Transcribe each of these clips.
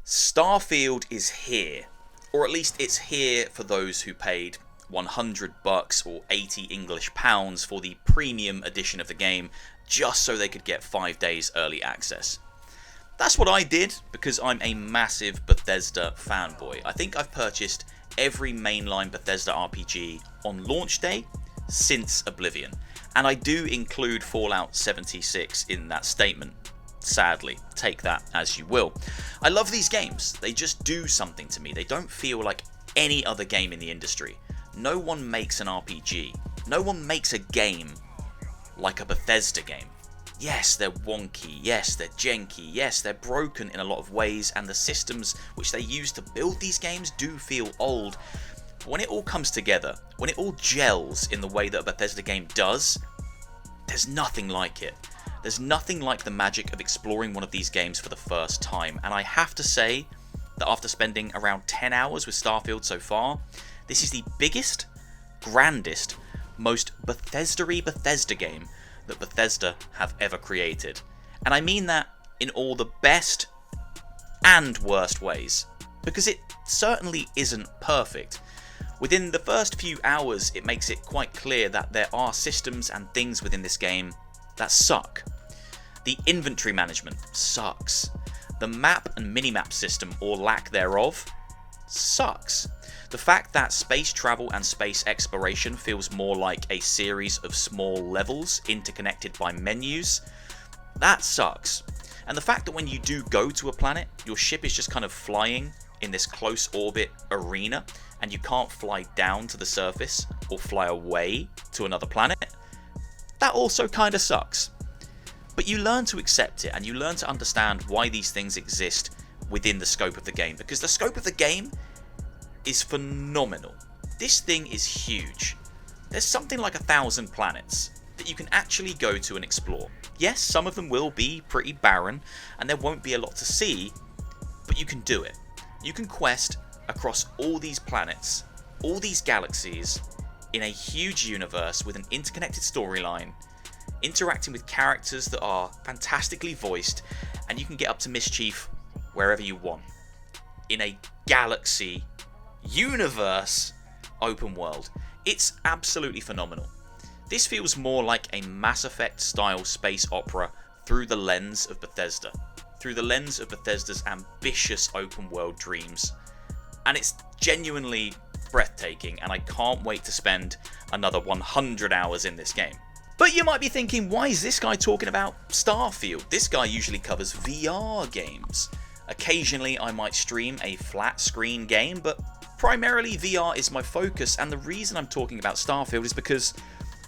Starfield is here, or at least it's here for those who paid $100 or 80 English pounds for the premium edition of the game just so they could get 5 days early access. That's what I did because I'm a massive Bethesda fanboy. I think I've purchased every mainline Bethesda RPG on launch day since Oblivion, and I do include Fallout 76 in that statement. Sadly, take that as you will. I love these games. They just do something to me. They don't feel like any other game in the industry. No one makes an RPG. No one makes a game like a Bethesda game. Yes, they're wonky. Yes, they're janky. Yes, they're broken in a lot of ways, and the systems which they use to build these games do feel old. But when it all comes together, when it all gels in the way that a Bethesda game does, there's nothing like it. There's nothing like the magic of exploring one of these games for the first time, and I have to say that after spending around 10 hours with Starfield so far, this is the biggest, grandest, most Bethesda-y Bethesda game that Bethesda have ever created. And I mean that in all the best and worst ways, because it certainly isn't perfect. Within the first few hours, it makes it quite clear that there are systems and things within this game that suck. The inventory management sucks. The map and minimap system, or lack thereof, sucks. The fact that space travel and space exploration feels more like a series of small levels interconnected by menus, that sucks. And the fact that when you do go to a planet, your ship is just kind of flying in this close orbit arena, and you can't fly down to the surface or fly away to another planet, that also kind of sucks. But you learn to accept it, and you learn to understand why these things exist within the scope of the game, because the scope of the game is phenomenal. This thing is huge. There's something like 1,000 planets that you can actually go to and explore. Yes, some of them will be pretty barren, and there won't be a lot to see, but you can do it. You can quest across all these planets, all these galaxies, in a huge universe with an interconnected storyline, interacting with characters that are fantastically voiced, and you can get up to mischief wherever you want. In a galaxy, universe, open world. It's absolutely phenomenal. This feels more like a Mass Effect style space opera through the lens of Bethesda, through the lens of Bethesda's ambitious open world dreams. And it's genuinely breathtaking, and I can't wait to spend another 100 hours in this game. But you might be thinking, why is this guy talking about Starfield? This guy usually covers VR games. Occasionally I might stream a flat screen game, but primarily VR is my focus, and the reason I'm talking about Starfield is because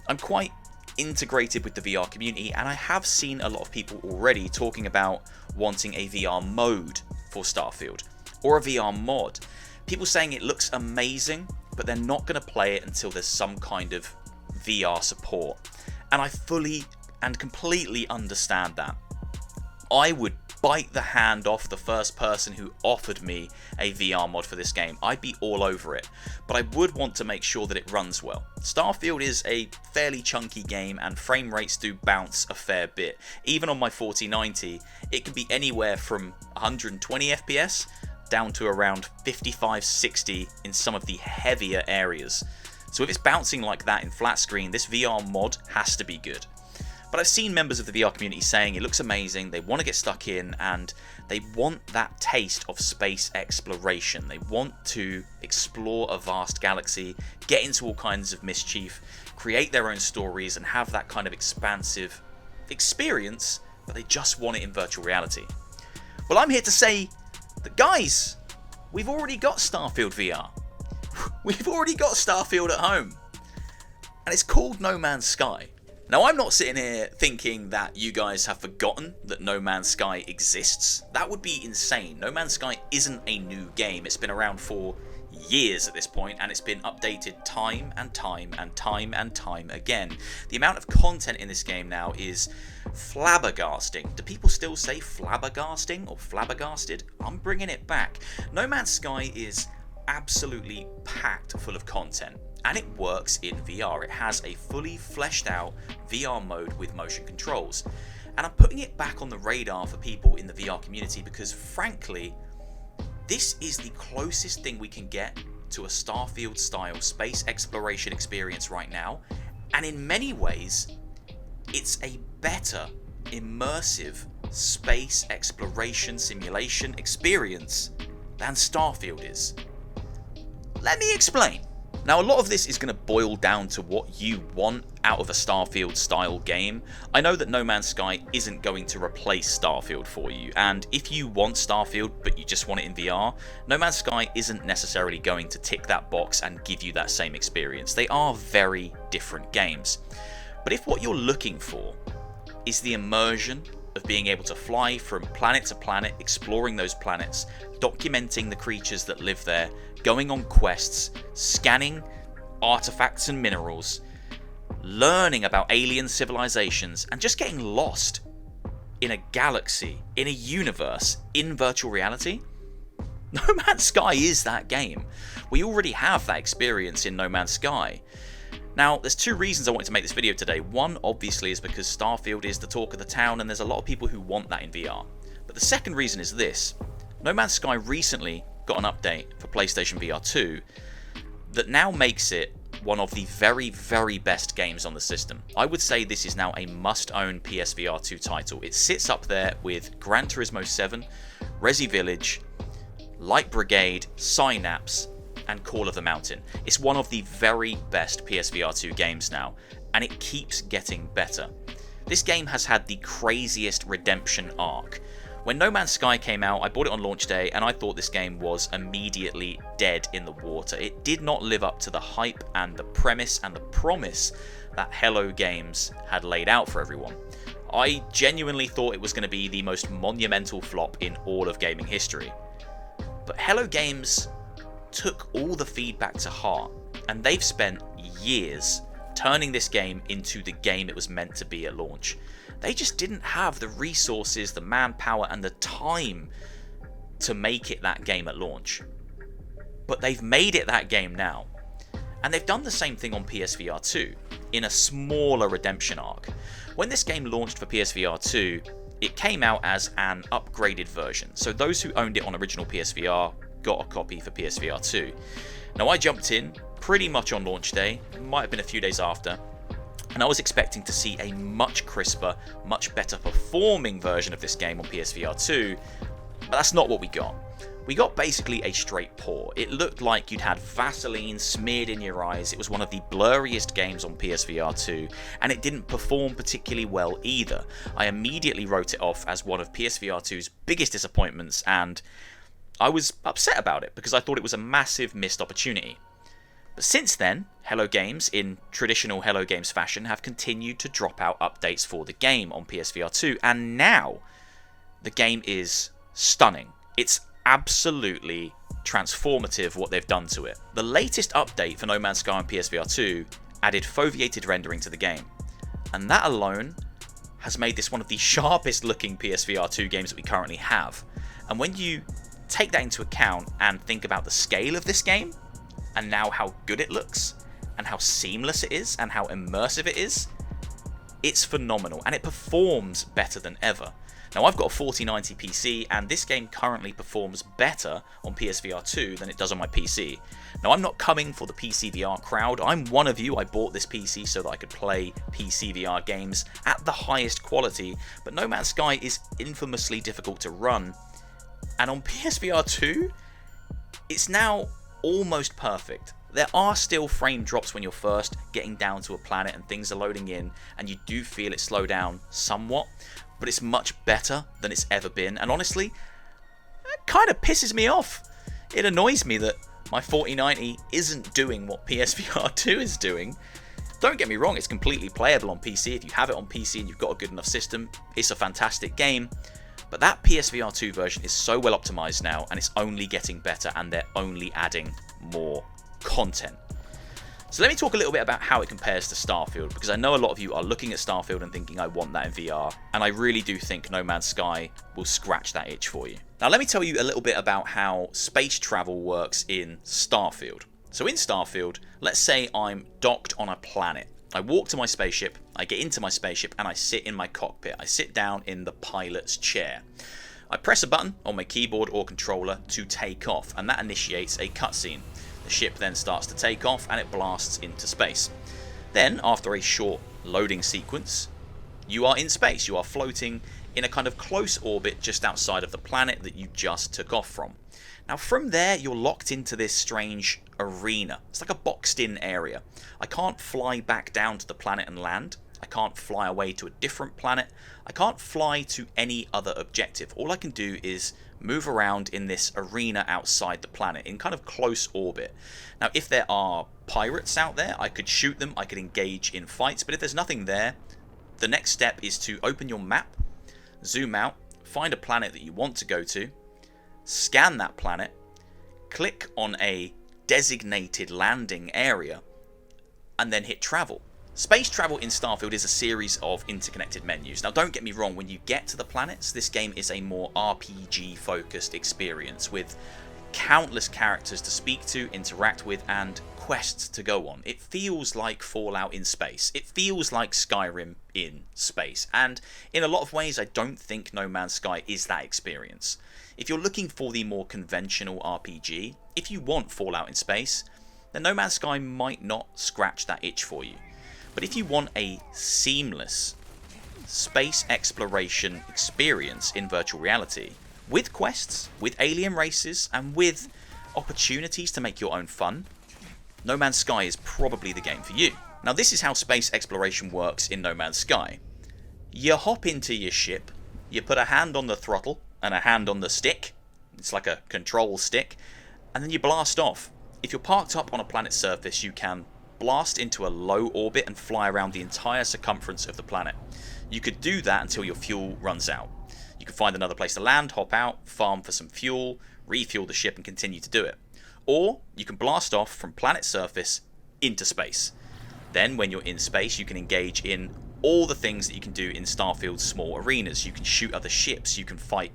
I'm quite integrated with the VR community, and I have seen a lot of people already talking about wanting a VR mode for Starfield, or a VR mod. People saying it looks amazing, but they're not going to play it until there's some kind of VR support. And I fully and completely understand that. I would bite the hand off the first person who offered me a VR mod for this game. I'd be all over it, but I would want to make sure that it runs well. Starfield is a fairly chunky game, and frame rates do bounce a fair bit. Even on my 4090, it can be anywhere from 120 FPS down to around 55-60 in some of the heavier areas. So if it's bouncing like that in flat screen, this VR mod has to be good. But I've seen members of the VR community saying it looks amazing, they want to get stuck in, and they want that taste of space exploration. They want to explore a vast galaxy, get into all kinds of mischief, create their own stories, and have that kind of expansive experience, but they just want it in virtual reality. Well, I'm here to say that, guys, we've already got Starfield VR. We've already got Starfield at home, and it's called No Man's Sky. Now, I'm not sitting here thinking that you guys have forgotten that No Man's Sky exists. That would be insane. No Man's Sky isn't a new game. It's been around for years at this point, and it's been updated time and time and time and time again. The amount of content in this game now is flabbergasting. Do people still say flabbergasting or flabbergasted? I'm bringing it back. No Man's Sky is absolutely packed full of content, and it works in VR. It has a fully fleshed out VR mode with motion controls, and I'm putting it back on the radar for people in the VR community because frankly This is the closest thing we can get to a Starfield style space exploration experience right now, and in many ways it's a better immersive space exploration simulation experience than Starfield is. Let me explain. Now, a lot of this is going to boil down to what you want out of a Starfield style game. I know that No Man's Sky isn't going to replace Starfield for you, and if you want Starfield but you just want it in VR, No Man's Sky isn't necessarily going to tick that box and give you that same experience. They are very different games. But if what you're looking for is the immersion of being able to fly from planet to planet, exploring those planets, documenting the creatures that live there, going on quests, scanning artifacts and minerals, learning about alien civilizations, and just getting lost in a galaxy, in a universe, in virtual reality, No Man's Sky is that game. We already have that experience in No Man's Sky. Now, there's two reasons I wanted to make this video today. One, obviously, is because Starfield is the talk of the town and there's a lot of people who want that in VR. But the second reason is this. No Man's Sky recently got an update for PlayStation VR 2 that now makes it one of the very, very best games on the system. I would say this is now a must-own PSVR 2 title. It sits up there with Gran Turismo 7, Resi Village, Light Brigade, Synapse, and Call of the Mountain. It's one of the very best PSVR 2 games now, and it keeps getting better. This game has had the craziest redemption arc. When No Man's Sky came out, I bought it on launch day, and I thought this game was immediately dead in the water. It did not live up to the hype and the premise and the promise that Hello Games had laid out for everyone. I genuinely thought it was going to be the most monumental flop in all of gaming history. But Hello Games took all the feedback to heart, and they've spent years turning this game into the game it was meant to be at launch. They just didn't have the resources, the manpower, and the time to make it that game at launch. But they've made it that game now. And they've done the same thing on PSVR 2, in a smaller redemption arc. When this game launched for PSVR 2, it came out as an upgraded version. So those who owned it on original PSVR got a copy for PSVR 2. Now, I jumped in pretty much on launch day, might have been a few days after, and I was expecting to see a much crisper, much better performing version of this game on PSVR 2, but that's not what we got. We got basically a straight pour. It looked like you'd had Vaseline smeared in your eyes. It was one of the blurriest games on PSVR 2, and it didn't perform particularly well either. I immediately wrote it off as one of PSVR 2's biggest disappointments, and I was upset about it because I thought it was a massive missed opportunity. But since then, Hello Games, in traditional Hello Games fashion, have continued to drop out updates for the game on PSVR 2, and now the game is stunning. It's absolutely transformative what they've done to it. The latest update for No Man's Sky on PSVR 2 added foveated rendering to the game, and that alone has made this one of the sharpest looking PSVR 2 games that we currently have. And when you take that into account and think about the scale of this game, and now how good it looks, and how seamless it is, and how immersive it is, it's phenomenal, and it performs better than ever. Now, I've got a 4090 PC, and this game currently performs better on PSVR 2 than it does on my PC. Now, I'm not coming for the PC VR crowd. I'm one of you. I bought this PC so that I could play PC VR games at the highest quality, but No Man's Sky is infamously difficult to run, and on PSVR 2, it's now almost perfect. There are still frame drops when you're first getting down to a planet and things are loading in, and you do feel it slow down somewhat, but it's much better than it's ever been. And honestly, it kind of pisses me off. It annoys me that my 4090 isn't doing what PSVR 2 is doing. Don't get me wrong, it's completely playable on PC. If you have it on PC and you've got a good enough system, it's a fantastic game. But that PSVR 2 version is so well optimized now, and it's only getting better, and they're only adding more content. So let me talk a little bit about how it compares to Starfield, because I know a lot of you are looking at Starfield and thinking I want that in VR, and I really do think No Man's Sky will scratch that itch for you. Now let me tell you a little bit about how space travel works in Starfield. So in Starfield, let's say I'm docked on a planet. I walk to my spaceship, I get into my spaceship, and I sit in my cockpit. I sit down in the pilot's chair. I press a button on my keyboard or controller to take off, and that initiates a cutscene. The ship then starts to take off and it blasts into space. Then, after a short loading sequence, you are in space. You are floating in a kind of close orbit just outside of the planet that you just took off from. Now from there, you're locked into this strange arena. It's like a boxed in area. I can't fly back down to the planet and land. I can't fly away to a different planet. I can't fly to any other objective. All I can do is move around in this arena outside the planet in kind of close orbit. Now if there are pirates out there, I could shoot them, I could engage in fights, but if there's nothing there, the next step is to open your map, zoom out, find a planet that you want to go to, scan that planet, click on a designated landing area, and then hit travel. Space travel in Starfield is a series of interconnected menus. Now don't get me wrong, when you get to the planets, this game is a more RPG focused experience with countless characters to speak to, interact with, and quests to go on. It feels like Fallout in space. It feels like Skyrim in space. And in a lot of ways, I don't think No Man's Sky is that experience. If you're looking for the more conventional RPG, if you want Fallout in space, then No Man's Sky might not scratch that itch for you. But if you want a seamless space exploration experience in virtual reality, with quests, with alien races, and with opportunities to make your own fun, No Man's Sky is probably the game for you. Now this is how space exploration works in No Man's Sky. You hop into your ship, you put a hand on the throttle and a hand on the stick, it's like a control stick, and then you blast off. If you're parked up on a planet's surface, you can blast into a low orbit and fly around the entire circumference of the planet. You could do that until your fuel runs out. You can find another place to land, hop out, farm for some fuel, refuel the ship and continue to do it. Or you can blast off from planet surface into space. Then when you're in space, you can engage in all the things that you can do in Starfield's small arenas. You can shoot other ships, you can fight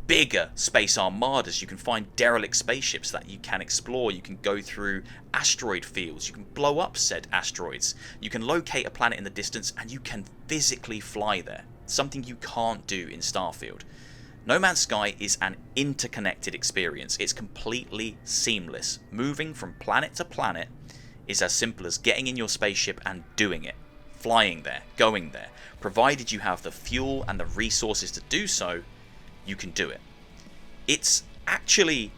bigger space armadas, you can find derelict spaceships that you can explore, you can go through asteroid fields, you can blow up said asteroids, you can locate a planet in the distance, and you can physically fly there, something you can't do in Starfield. No Man's Sky is an interconnected experience. It's completely seamless. Moving from planet to planet is as simple as getting in your spaceship and doing it. Flying there, going there. Provided you have the fuel and the resources to do so, you can do it. It's actually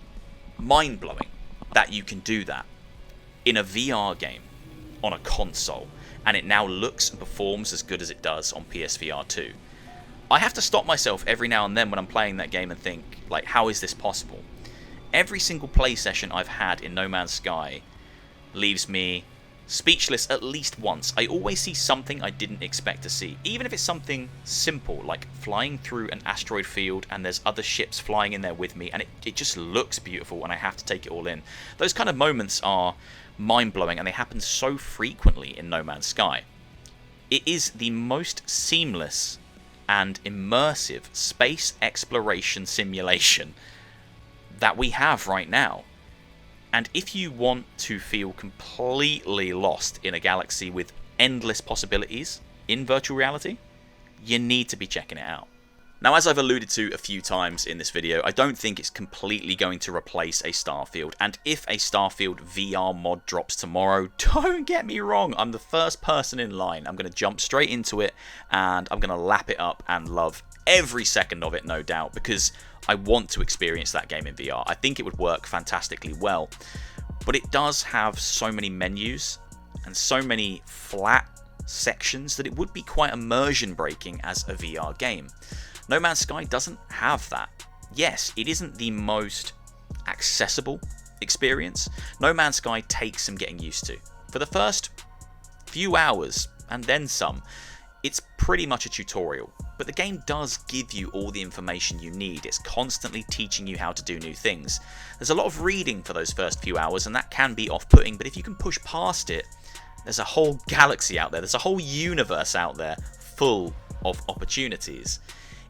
mind-blowing that you can do that in a VR game on a console, and it now looks and performs as good as it does on PSVR 2. I have to stop myself every now and then when I'm playing that game and think, like, how is this possible? Every single play session I've had in No Man's Sky leaves me speechless at least once. I always see something I didn't expect to see, even if it's something simple like flying through an asteroid field and there's other ships flying in there with me, and it just looks beautiful and I have to take it all in. Those kind of moments are mind-blowing, and they happen so frequently in No Man's Sky. It is the most seamless and immersive space exploration simulation that we have right now. And if you want to feel completely lost in a galaxy with endless possibilities in virtual reality, you need to be checking it out. Now, as I've alluded to a few times in this video, I don't think it's completely going to replace a Starfield. And if a Starfield VR mod drops tomorrow, don't get me wrong, I'm the first person in line. I'm going to jump straight into it and I'm going to lap it up and love every second of it, no doubt, because I want to experience that game in VR. I think it would work fantastically well, but it does have so many menus and so many flat sections that it would be quite immersion breaking as a VR game. No Man's Sky doesn't have that. Yes, it isn't the most accessible experience. No Man's Sky takes some getting used to. For the first few hours, and then some, it's pretty much a tutorial, but the game does give you all the information you need. It's constantly teaching you how to do new things. There's a lot of reading for those first few hours, and that can be off-putting, but if you can push past it, there's a whole galaxy out there, there's a whole universe out there full of opportunities.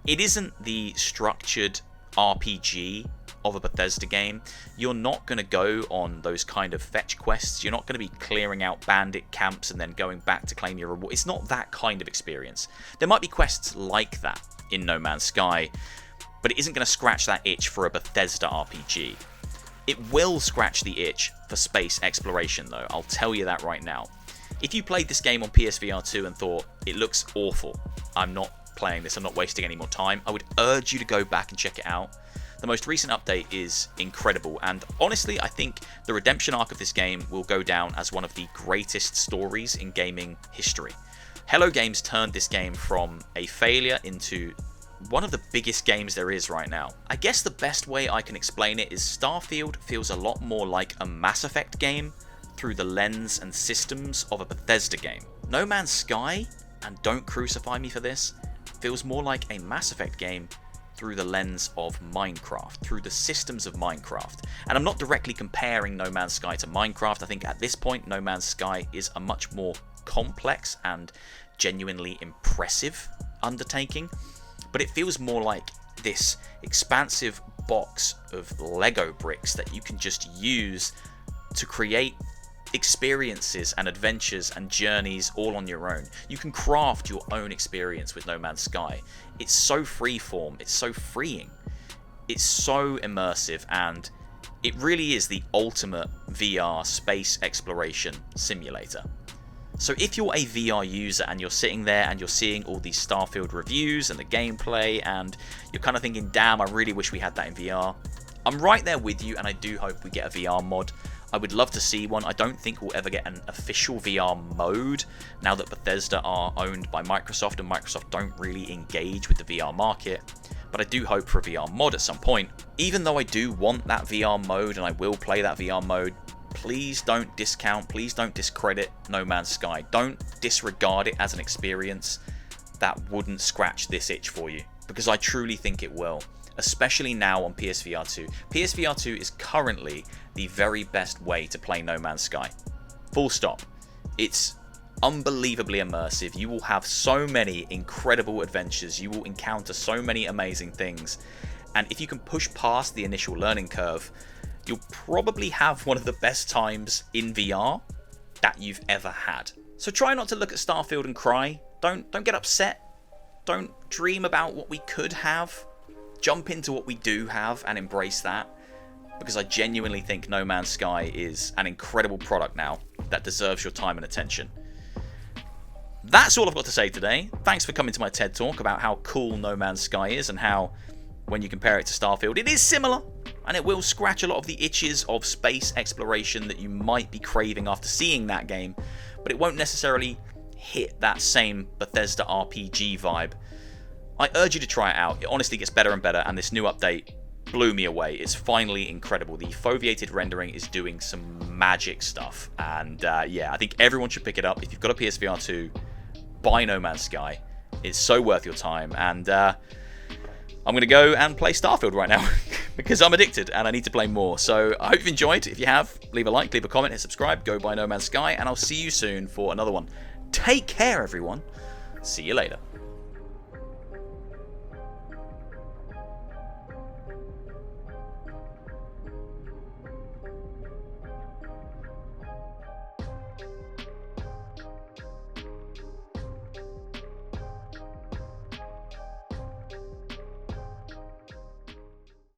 It isn't the structured RPG of a Bethesda game. You're not going to go on those kind of fetch quests. You're not going to be clearing out bandit camps and then going back to claim your reward. It's not that kind of experience. There might be quests like that in No Man's Sky, but it isn't going to scratch that itch for a Bethesda RPG. It will scratch the itch for space exploration though, I'll tell you that right now. If you played this game on PSVR 2 and thought, it looks awful, I'm not playing this, I'm not wasting any more time, I would urge you to go back and check it out. The most recent update is incredible, and honestly I think the redemption arc of this game will go down as one of the greatest stories in gaming history. Hello Games turned this game from a failure into one of the biggest games there is right now. I guess the best way I can explain it is Starfield feels a lot more like a Mass Effect game through the lens and systems of a Bethesda game. No Man's Sky, and don't crucify me for this, feels more like a Mass Effect game through the lens of Minecraft, through the systems of Minecraft. And I'm not directly comparing No Man's Sky to Minecraft. I think at this point No Man's Sky is a much more complex and genuinely impressive undertaking, but it feels more like this expansive box of Lego bricks that you can just use to create experiences and adventures and journeys all on your own. You can craft your own experience with No Man's Sky. It's so freeform, it's so freeing, it's so immersive, and it really is the ultimate VR space exploration simulator. So if you're a VR user and you're sitting there and you're seeing all these Starfield reviews and the gameplay and you're kind of thinking, damn, I really wish we had that in VR, I'm right there with you, and I do hope we get a VR mod. I would love to see one. I don't think we'll ever get an official VR mode now that Bethesda are owned by Microsoft and Microsoft don't really engage with the VR market, but I do hope for a VR mod at some point. Even though I do want that VR mode and I will play that VR mode, please don't discount, please don't discredit No Man's Sky. Don't disregard it as an experience that wouldn't scratch this itch for you, because I truly think it will, especially now on PSVR 2. PSVR 2 is currently the very best way to play No Man's Sky. Full stop. It's unbelievably immersive. You will have so many incredible adventures. You will encounter so many amazing things. And if you can push past the initial learning curve, you'll probably have one of the best times in VR that you've ever had. So try not to look at Starfield and cry. Don't get upset. Don't dream about what we could have. Jump into what we do have and embrace that, because I genuinely think No Man's Sky is an incredible product now that deserves your time and attention. That's all I've got to say today. Thanks for coming to my TED Talk about how cool No Man's Sky is and how, when you compare it to Starfield, it is similar, and it will scratch a lot of the itches of space exploration that you might be craving after seeing that game, but it won't necessarily hit that same Bethesda RPG vibe. I urge you to try it out. It honestly gets better and better, and this new update blew me away. It's finally incredible. The foveated rendering is doing some magic stuff, and yeah, I think everyone should pick it up. If you've got a PSVR 2, buy No Man's Sky. It's so worth your time, and I'm going to go and play Starfield right now because I'm addicted and I need to play more. So I hope you've enjoyed. If you have, leave a like, leave a comment, hit subscribe, go buy No Man's Sky, and I'll see you soon for another one. Take care, everyone. See you later.